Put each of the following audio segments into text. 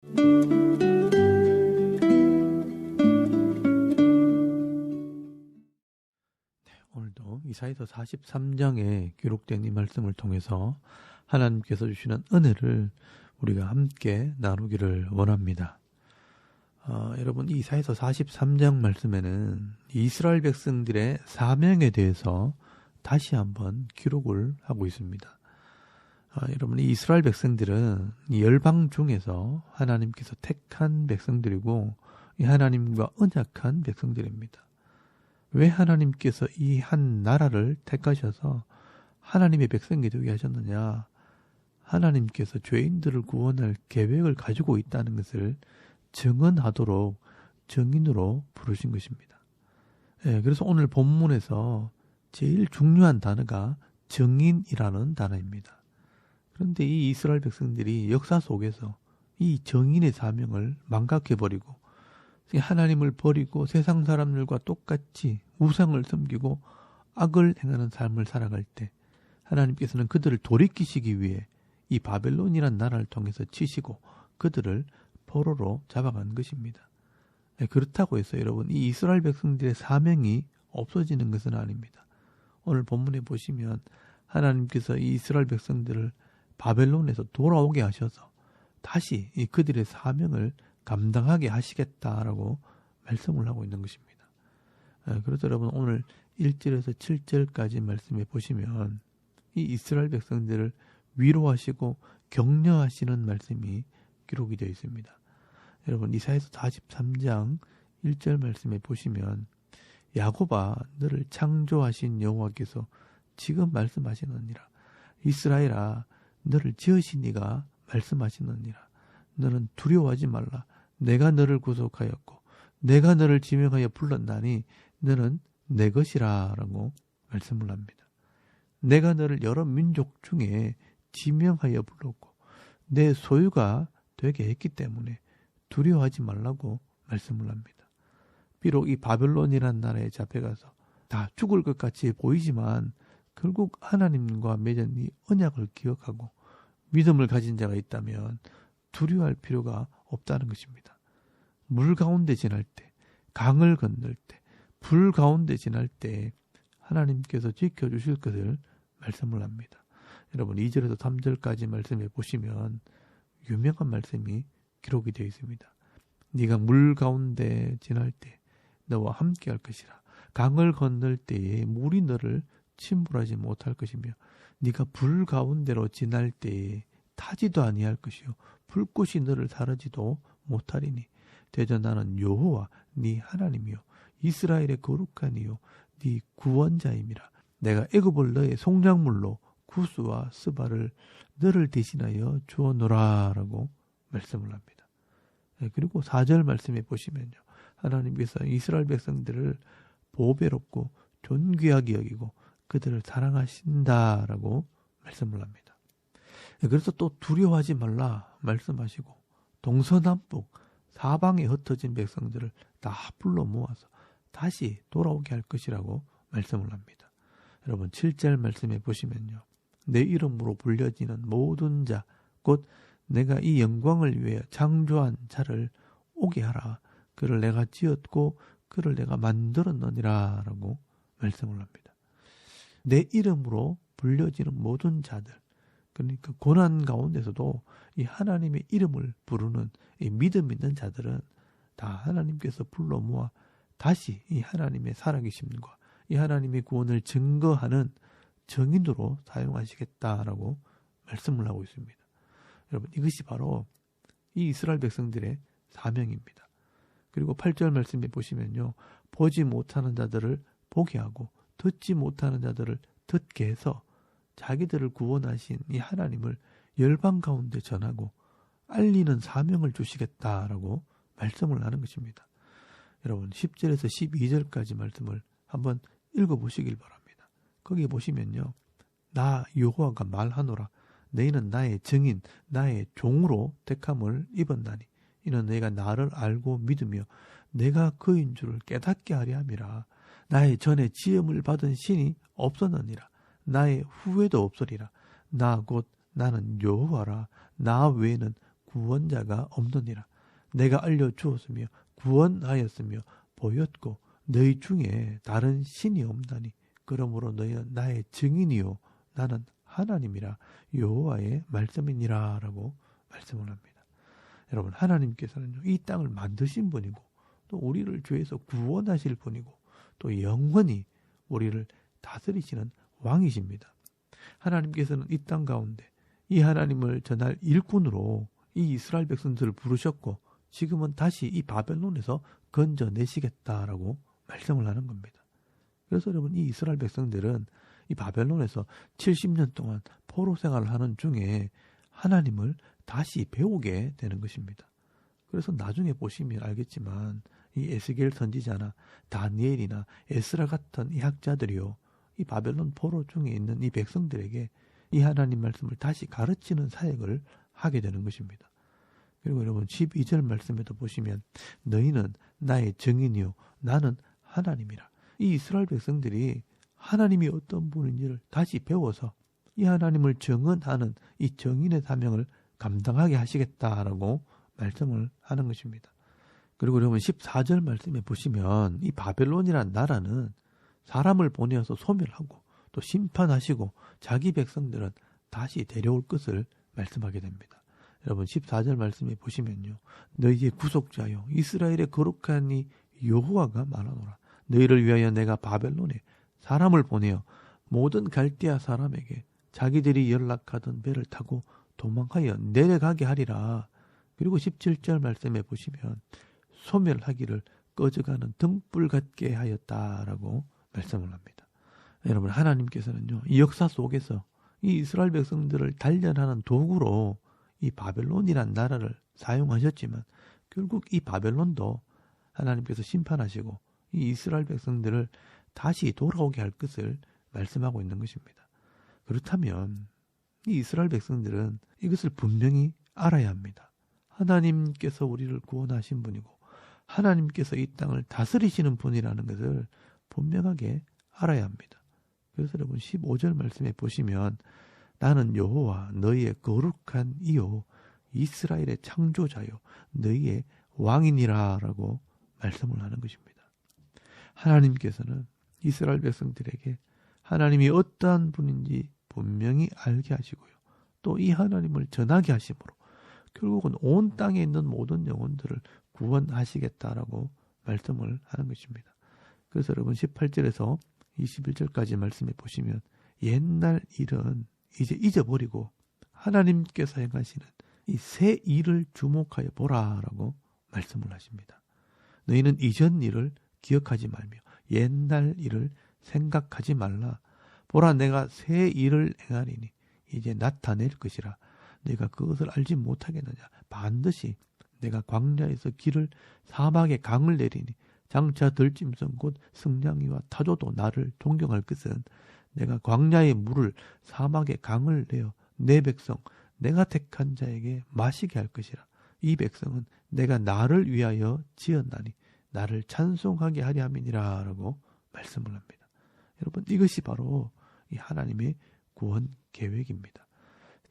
오늘도 이사야서 43장에 기록된 이 말씀을 통해서 하나님께서 주시는 은혜를 우리가 함께 나누기를 원합니다. 여러분, 이 이사야서 43장 말씀에는 이스라엘 백성들의 사명에 대해서 다시 한번 기록을 하고 있습니다. 여러분, 이 이스라엘 백성들은 이 열방 중에서 하나님께서 택한 백성들이고 이 하나님과 언약한 백성들입니다. 왜 하나님께서 이 한 나라를 택하셔서 하나님의 백성이 되게 하셨느냐? 하나님께서 죄인들을 구원할 계획을 가지고 있다는 것을 증언하도록 증인으로 부르신 것입니다. 그래서 오늘 본문에서 제일 중요한 단어가 증인이라는 단어입니다. 그런데 이 이스라엘 백성들이 역사 속에서 이 증인의 사명을 망각해버리고 하나님을 버리고 세상 사람들과 똑같이 우상을 섬기고 악을 행하는 삶을 살아갈 때 하나님께서는 그들을 돌이키시기 위해 이 바벨론이라는 나라를 통해서 치시고 그들을 포로로 잡아간 것입니다. 그렇다고 해서 여러분, 이 이스라엘 백성들의 사명이 없어지는 것은 아닙니다. 오늘 본문에 보시면 하나님께서 이 이스라엘 백성들을 바벨론에서 돌아오게 하셔서 다시 이 그들의 사명을 감당하게 하시겠다라고 말씀을 하고 있는 것입니다. 그래서 여러분, 오늘 1절에서 7절까지 말씀해 보시면 이 이스라엘 백성들을 위로하시고 격려하시는 말씀이 기록이 되어 있습니다. 여러분, 이사야서 43장 1절 말씀에 보시면 야곱아, 너를 창조하신 여호와께서 지금 말씀하시느니라. 이스라엘아, 너를 지으신 이가 말씀하시느니라. 너는 두려워하지 말라. 내가 너를 구속하였고 내가 너를 지명하여 불렀나니 너는 내 것이라 라고 말씀을 합니다. 내가 너를 여러 민족 중에 지명하여 불렀고 내 소유가 되게 했기 때문에 두려워하지 말라고 말씀을 합니다. 비록 이 바벨론이라는 나라에 잡혀가서 다 죽을 것 같이 보이지만 결국 하나님과 맺은 이 언약을 기억하고 믿음을 가진 자가 있다면 두려워할 필요가 없다는 것입니다. 물 가운데 지날 때, 강을 건널 때, 불 가운데 지날 때 하나님께서 지켜주실 것을 말씀을 합니다. 여러분, 2절에서 3절까지 말씀해 보시면 유명한 말씀이 기록이 되어 있습니다. 네가 물 가운데 지날 때 너와 함께 할 것이라. 강을 건널 때에 물이 너를 침몰하지 못할 것이며 네가 불 가운데로 지날 때에 타지도 아니할 것이요 불꽃이 너를 사르지도 못하리니 대저 나는 여호와 네 하나님이요 이스라엘의 거룩한 이요 네 구원자임이라. 내가 애굽을 너의 송장물로 구스와 스바를 너를 대신하여 주어노라 라고 말씀을 합니다. 그리고 4절 말씀에 보시면요, 하나님께서 이스라엘 백성들을 보배롭고 존귀하게 여기고 그들을 사랑하신다라고 말씀을 합니다. 그래서 또 두려워하지 말라 말씀하시고 동서남북 사방에 흩어진 백성들을 다 불러 모아서 다시 돌아오게 할 것이라고 말씀을 합니다. 여러분, 7절 말씀에 보시면요, 내 이름으로 불려지는 모든 자 곧 내가 이 영광을 위하여 창조한 자를 오게 하라. 그를 내가 지었고 그를 내가 만들었느니라 라고 말씀을 합니다. 내 이름으로 불려지는 모든 자들, 그러니까 고난 가운데서도 이 하나님의 이름을 부르는 이 믿음 있는 자들은 다 하나님께서 불러 모아 다시 이 하나님의 살아계심과 이 하나님의 구원을 증거하는 증인으로 사용하시겠다라고 말씀을 하고 있습니다. 여러분, 이것이 바로 이 이스라엘 백성들의 사명입니다. 그리고 8절 말씀에 보시면요, 보지 못하는 자들을 보게 하고 듣지 못하는 자들을 듣게 해서 자기들을 구원하신 이 하나님을 열방 가운데 전하고 알리는 사명을 주시겠다라고 말씀을 하는 것입니다. 여러분, 10절에서 12절까지 말씀을 한번 읽어보시길 바랍니다. 거기 보시면요, 나 여호와가 말하노라. 너희는 나의 증인, 나의 종으로 택함을 입었나니 이는 너희가 나를 알고 믿으며 내가 그인 줄을 깨닫게 하려 함이라. 나의 전에 지음을 받은 신이 없었느니라. 나의 후에도 없으리라. 나 곧 나는 여호와라. 나 외에는 구원자가 없느니라. 내가 알려주었으며 구원하였으며 보였고 너희 중에 다른 신이 없나니 그러므로 너희는 나의 증인이요 나는 하나님이라 여호와의 말씀이니라 라고 말씀을 합니다. 여러분, 하나님께서는 이 땅을 만드신 분이고 또 우리를 죄에서 구원하실 분이고 또 영원히 우리를 다스리시는 왕이십니다. 하나님께서는 이 땅 가운데 이 하나님을 전할 일꾼으로 이 이스라엘 백성들을 부르셨고 지금은 다시 이 바벨론에서 건져내시겠다라고 말씀을 하는 겁니다. 그래서 여러분, 이 이스라엘 백성들은 이 바벨론에서 70년 동안 포로 생활을 하는 중에 하나님을 다시 배우게 되는 것입니다. 그래서 나중에 보시면 알겠지만 이 에스겔 선지자나 다니엘이나 에스라 같은 이 학자들이요, 이 바벨론 포로 중에 있는 이 백성들에게 이 하나님 말씀을 다시 가르치는 사역을 하게 되는 것입니다. 그리고 여러분 12절 말씀에도 보시면 너희는 나의 증인이요 나는 하나님이라. 이 이스라엘 백성들이 하나님이 어떤 분인지를 다시 배워서 이 하나님을 증언하는 이 증인의 사명을 감당하게 하시겠다라고 말씀을 하는 것입니다. 그리고 여러분 14절 말씀에 보시면 이 바벨론이란 나라는 사람을 보내어서 소멸하고 또 심판하시고 자기 백성들은 다시 데려올 것을 말씀하게 됩니다. 여러분 14절 말씀에 보시면요, 너희의 구속자요 이스라엘의 거룩한 이 여호와가 말하노라. 너희를 위하여 내가 바벨론에 사람을 보내어 모든 갈대아 사람에게 자기들이 연락하던 배를 타고 도망하여 내려가게 하리라. 그리고 17절 말씀에 보시면 소멸하기를 꺼져가는 등불 같게 하였다라고 말씀을 합니다. 여러분, 하나님께서는요, 이 역사 속에서 이 이스라엘 백성들을 단련하는 도구로 이 바벨론이란 나라를 사용하셨지만 결국 이 바벨론도 하나님께서 심판하시고 이 이스라엘 백성들을 다시 돌아오게 할 것을 말씀하고 있는 것입니다. 그렇다면 이 이스라엘 백성들은 이것을 분명히 알아야 합니다. 하나님께서 우리를 구원하신 분이고 하나님께서 이 땅을 다스리시는 분이라는 것을 분명하게 알아야 합니다. 그래서 여러분 15절 말씀에 보시면 나는 여호와 너희의 거룩한 이요 이스라엘의 창조자요 너희의 왕이니라 라고 말씀을 하는 것입니다. 하나님께서는 이스라엘 백성들에게 하나님이 어떠한 분인지 분명히 알게 하시고요. 또 이 하나님을 전하게 하심으로 결국은 온 땅에 있는 모든 영혼들을 구원하시겠다라고 말씀을 하는 것입니다. 그래서 여러분 18절에서 21절까지 말씀해 보시면 옛날 일은 이제 잊어버리고 하나님께서 행하시는 이 새 일을 주목하여 보라라고 말씀을 하십니다. 너희는 이전 일을 기억하지 말며 옛날 일을 생각하지 말라. 보라, 내가 새 일을 행하리니 이제 나타낼 것이라. 내가 그것을 알지 못하겠느냐. 반드시 내가 광야에서 길을 사막에 강을 내리니 장차 들짐승 곧 승냥이와 타조도 나를 존경할 것은 내가 광야의 물을 사막에 강을 내어 내 백성 내가 택한 자에게 마시게 할 것이라. 이 백성은 내가 나를 위하여 지었나니 나를 찬송하게 하리 함이니라 라고 말씀을 합니다. 여러분, 이것이 바로 이 하나님의 구원 계획입니다.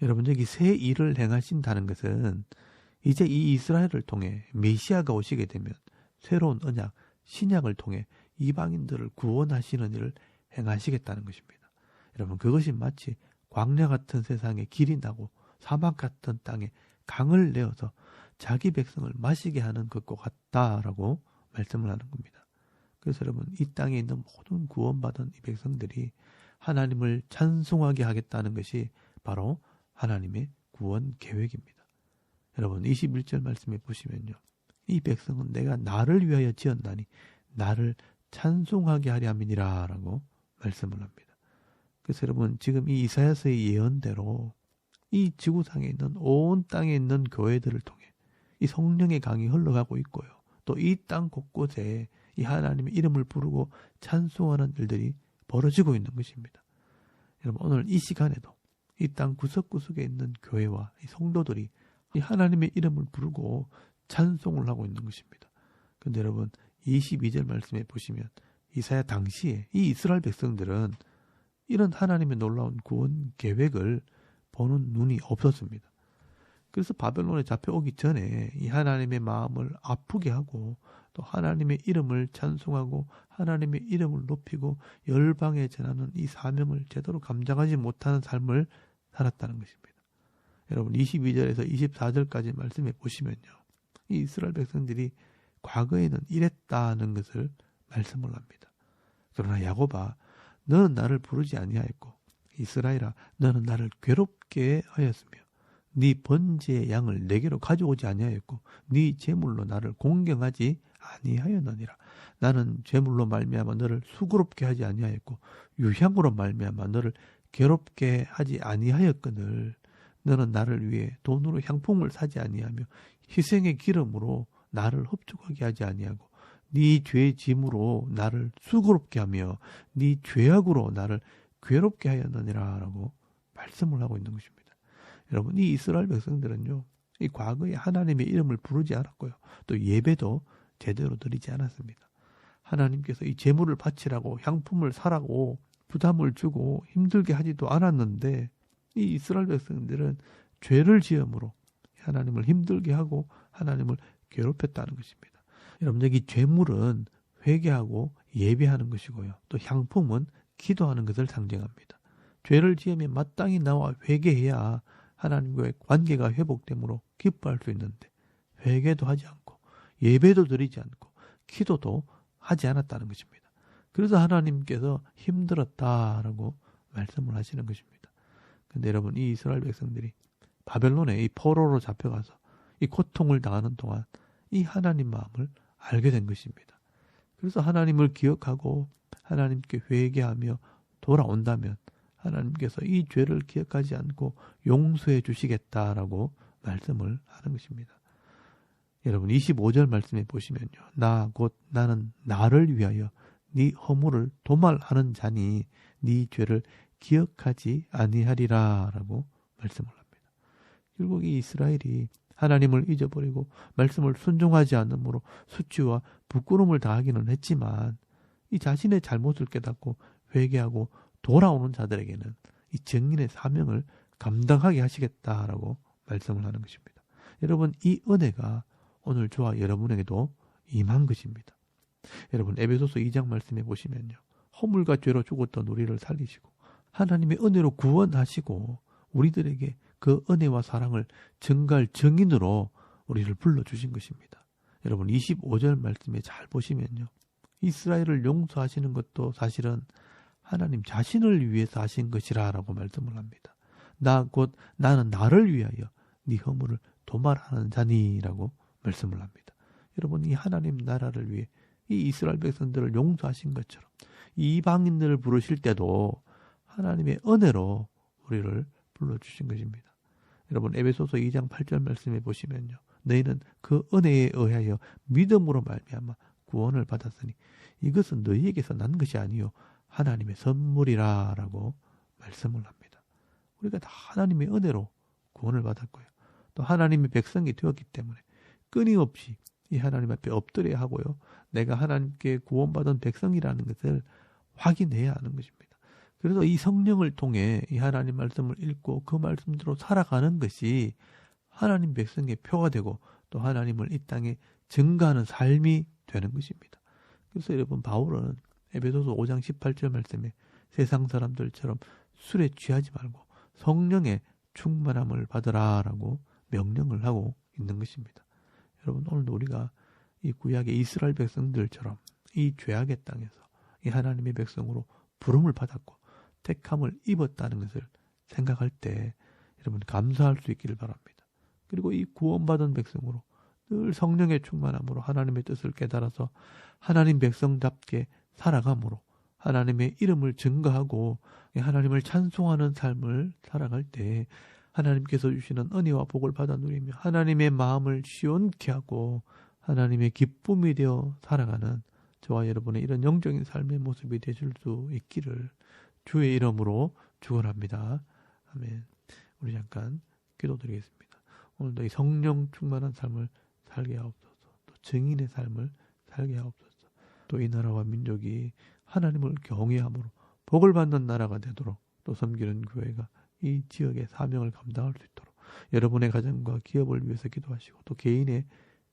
여러분, 여기 새 일을 행하신다는 것은 이제 이 이스라엘을 통해 메시아가 오시게 되면 새로운 언약, 신약을 통해 이방인들을 구원하시는 일을 행하시겠다는 것입니다. 여러분, 그것이 마치 광야 같은 세상에 길이 나고 사막 같은 땅에 강을 내어서 자기 백성을 마시게 하는 것과 같다라고 말씀을 하는 겁니다. 그래서 여러분, 이 땅에 있는 모든 구원받은 이 백성들이 하나님을 찬송하게 하겠다는 것이 바로 하나님의 구원 계획입니다. 여러분, 21절 말씀에 보시면요, 이 백성은 내가 나를 위하여 지었나니 나를 찬송하게 하리 함이니라 라고 말씀을 합니다. 그래서 여러분, 지금 이 이사야서의 예언대로 이 지구상에 있는 온 땅에 있는 교회들을 통해 이 성령의 강이 흘러가고 있고요. 또 이 땅 곳곳에 이 하나님의 이름을 부르고 찬송하는 일들이 벌어지고 있는 것입니다. 여러분, 오늘 이 시간에도 이 땅 구석구석에 있는 교회와 이 성도들이 이 하나님의 이름을 부르고 찬송을 하고 있는 것입니다. 그런데 여러분, 22절 말씀에 보시면 이사야 당시에 이 이스라엘 백성들은 이런 하나님의 놀라운 구원 계획을 보는 눈이 없었습니다. 그래서 바벨론에 잡혀오기 전에 이 하나님의 마음을 아프게 하고 또 하나님의 이름을 찬송하고 하나님의 이름을 높이고 열방에 전하는 이 사명을 제대로 감당하지 못하는 삶을 살았다는 것입니다. 여러분 22절에서 24절까지 말씀해 보시면요. 이 이스라엘 백성들이 과거에는 이랬다는 것을 말씀을 합니다. 그러나 야곱아 너는 나를 부르지 아니하였고 이스라엘아 너는 나를 괴롭게 하였으며 네 번제의 양을 내게로 가져오지 아니하였고 네 제물로 나를 공경하지 아니하였느니라. 나는 제물로 말미암아 너를 수고롭게 하지 아니하였고 유향으로 말미암아 너를 괴롭게 하지 아니하였거늘 너는 나를 위해 돈으로 향품을 사지 아니하며 희생의 기름으로 나를 흡족하게 하지 아니하고 네 죄의 짐으로 나를 수고롭게 하며 네 죄악으로 나를 괴롭게 하였느니라 라고 말씀을 하고 있는 것입니다. 여러분 이 이스라엘 백성들은요. 이 과거에 하나님의 이름을 부르지 않았고요. 또 예배도 제대로 드리지 않았습니다. 하나님께서 이 제물을 바치라고 향품을 사라고 부담을 주고 힘들게 하지도 않았는데 이 이스라엘 백성들은 죄를 지음으로 하나님을 힘들게 하고 하나님을 괴롭혔다는 것입니다. 여러분 여기 제물은 회개하고 예배하는 것이고요. 또 향품은 기도하는 것을 상징합니다. 죄를 지으면 마땅히 나와 회개해야 하나님과의 관계가 회복되므로 기뻐할 수 있는데 회개도 하지 않고 예배도 드리지 않고 기도도 하지 않았다는 것입니다. 그래서 하나님께서 힘들었다라고 말씀을 하시는 것입니다. 근데 여러분 이 이스라엘 백성들이 바벨론에 이 포로로 잡혀가서 이 고통을 당하는 동안 이 하나님 마음을 알게 된 것입니다. 그래서 하나님을 기억하고 하나님께 회개하며 돌아온다면 하나님께서 이 죄를 기억하지 않고 용서해 주시겠다라고 말씀을 하는 것입니다. 여러분 25절 말씀해 보시면요. 나 곧 나는 나를 위하여 네 허물을 도말하는 자니 네 죄를 기억하지 아니하리라 라고 말씀을 합니다. 결국 이 이스라엘이 하나님을 잊어버리고 말씀을 순종하지 않으므로 수치와 부끄러움을 당하기는 했지만 이 자신의 잘못을 깨닫고 회개하고 돌아오는 자들에게는 이 증인의 사명을 감당하게 하시겠다라고 말씀을 하는 것입니다. 여러분 이 은혜가 오늘 저와 여러분에게도 임한 것입니다. 여러분 에베소서 2장 말씀해 보시면요. 허물과 죄로 죽었던 우리를 살리시고 하나님의 은혜로 구원하시고 우리들에게 그 은혜와 사랑을 증가할 증인으로 우리를 불러주신 것입니다. 여러분 25절 말씀에 잘 보시면요. 이스라엘을 용서하시는 것도 사실은 하나님 자신을 위해서 하신 것이라 라고 말씀을 합니다. 나 곧 나는 나를 위하여 네 허물을 도말하는 자니라고 말씀을 합니다. 여러분 이 하나님 나라를 위해 이 이스라엘 백성들을 용서하신 것처럼 이 이방인들을 부르실 때도 하나님의 은혜로 우리를 불러주신 것입니다. 여러분 에베소서 2장 8절 말씀해 보시면요. 너희는 그 은혜에 의하여 믿음으로 말미암아 구원을 받았으니 이것은 너희에게서 난 것이 아니요 하나님의 선물이라 라고 말씀을 합니다. 우리가 다 하나님의 은혜로 구원을 받았고요. 또 하나님의 백성이 되었기 때문에 끊임없이 이 하나님 앞에 엎드려야 하고요. 내가 하나님께 구원받은 백성이라는 것을 확인해야 하는 것입니다. 그래서 이 성령을 통해 이 하나님 말씀을 읽고 그 말씀대로 살아가는 것이 하나님 백성의 표가 되고 또 하나님을 이 땅에 증거하는 삶이 되는 것입니다. 그래서 여러분 바울은 에베소서 5장 18절 말씀에 세상 사람들처럼 술에 취하지 말고 성령의 충만함을 받으라라고 명령을 하고 있는 것입니다. 여러분 오늘도 우리가 이 구약의 이스라엘 백성들처럼 이 죄악의 땅에서 이 하나님의 백성으로 부름을 받았고 택함을 입었다는 것을 생각할 때 여러분 감사할 수 있기를 바랍니다. 그리고 이 구원받은 백성으로 늘 성령의 충만함으로 하나님의 뜻을 깨달아서 하나님 백성답게 살아감으로 하나님의 이름을 증거하고 하나님을 찬송하는 삶을 살아갈 때 하나님께서 주시는 은혜와 복을 받아 누리며 하나님의 마음을 시원케 하고 하나님의 기쁨이 되어 살아가는 저와 여러분의 이런 영적인 삶의 모습이 되실 수 있기를 주의 이름으로 축원합니다. 아멘. 우리 잠깐 기도드리겠습니다. 오늘도 이 성령 충만한 삶을 살게 하옵소서. 또 증인의 삶을 살게 하옵소서. 또 이 나라와 민족이 하나님을 경외함으로 복을 받는 나라가 되도록 또 섬기는 교회가 이 지역의 사명을 감당할 수 있도록 여러분의 가정과 기업을 위해서 기도하시고 또 개인의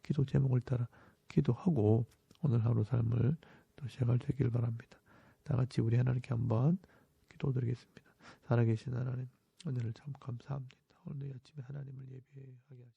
기도 제목을 따라 기도하고 오늘 하루 삶을 또 시작할 수 있길 바랍니다. 다 같이 우리 하나님께 한번 기도드리겠습니다. 살아계신 하나님, 은혜를 참 감사합니다. 오늘 아침에 하나님을 예배하게 하시고